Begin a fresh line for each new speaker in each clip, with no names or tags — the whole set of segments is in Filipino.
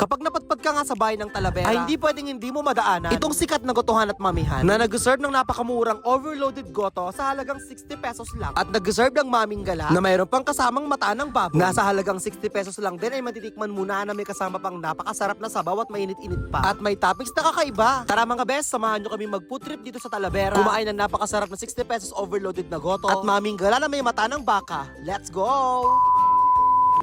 Kapag napadpad ka nga sa bahay ng Talavera, ay hindi pwedeng hindi mo madaanan itong sikat na gotohan at mamihan na nag-serve ng napakamurang overloaded goto sa halagang 60 pesos lang. At nag-serve ng maming gala na mayroon pang kasamang mata ng baboy na sa halagang 60 pesos lang din ay matitikman muna na may kasama pang napakasarap na sabaw at mainit-init pa. At may toppings na kakaiba. Tara mga best, samahan nyo kami mag-food trip dito sa Talavera. Kumain ng napakasarap na 60 pesos overloaded na goto at maming gala na may mata ng baka. Let's go!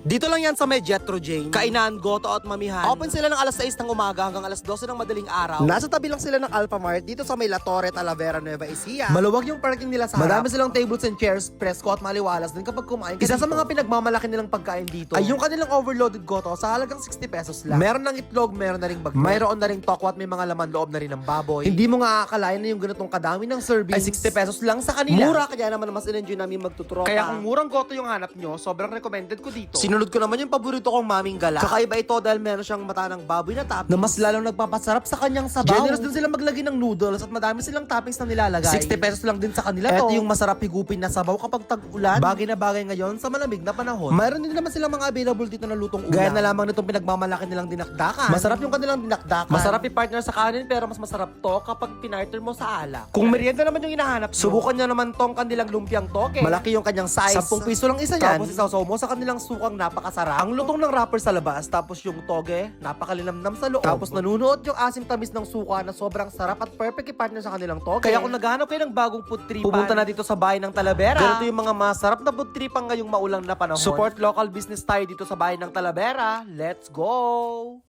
Dito lang yan sa may Jetro Jane. Kainan, goto at mamihan. Open sila ng alas 6 ng umaga hanggang alas 12 ng madaling araw. Nasa tabi lang sila ng Alphamart dito sa may La Torre, Talavera, Nueva Ecija. Maluwag yung parking nila sa harap. Madami silang tables and chairs, presko at maliwalas din kapag kumain. Isa sa mga pinagmamalaki nilang pagkain dito ay yung kanilang overloaded goto sa halagang 60 pesos lang. Meron ng itlog, meron na ring bagno. Mayroon na ring toko at may mga laman loob na rin ng baboy. Hindi mo nga aakalain na yung ganitong kadami ng serving ay 60 pesos lang sa kanila. Mura, kaya naman mas in-enjoy namin magtutropa. Kaya kung murang goto yung hanap nyo, sobrang recommended ko dito. Sinunod ko naman yung paborito kong maming gala. Kakaiba ito dahil meron siyang mata ng baboy na toppings na mas lalong nagpapasarap sa kanyang sabaw. Generous din sila maglagay ng noodles at madami silang toppings na nilalagay. 60 pesos lang din sa kanila to. Ito yung masarap higupin na sabaw kapag tag-ulan. Bagay na bagay ngayon sa malamig na panahon. Mayroon din naman silang mga available dito na lutong ulam. Gaya na lamang nitong pinagmamalaki nilang dinakdakan. Masarap yung kanilang dinakdakan. Masarap i-partner sa kanin pero mas masarap to kapag pinartner mo sa alak. Kung merienda naman yung hinahanap, subukan nyo naman tong kanilang lumpiang toge. Malaki yung kanyang size. 10 piso lang isa yan. Tapos isaw-saw mo sa kanilang sukang napakasarap. Ang lutong ng wrapper sa labas, tapos yung toge, napakalinamnam sa loob. Tapos nanunuot yung asim tamis ng suka na sobrang sarap at perfect i-partner sa kanilang toge. Kaya kung naghahanap kayo ng bagong food tripan, pupunta na dito sa bahay ng Talavera. Ganito yung mga masarap na food tripan ngayong maulang na panahon. Support local business tayo dito sa bahay ng Talavera. Let's go!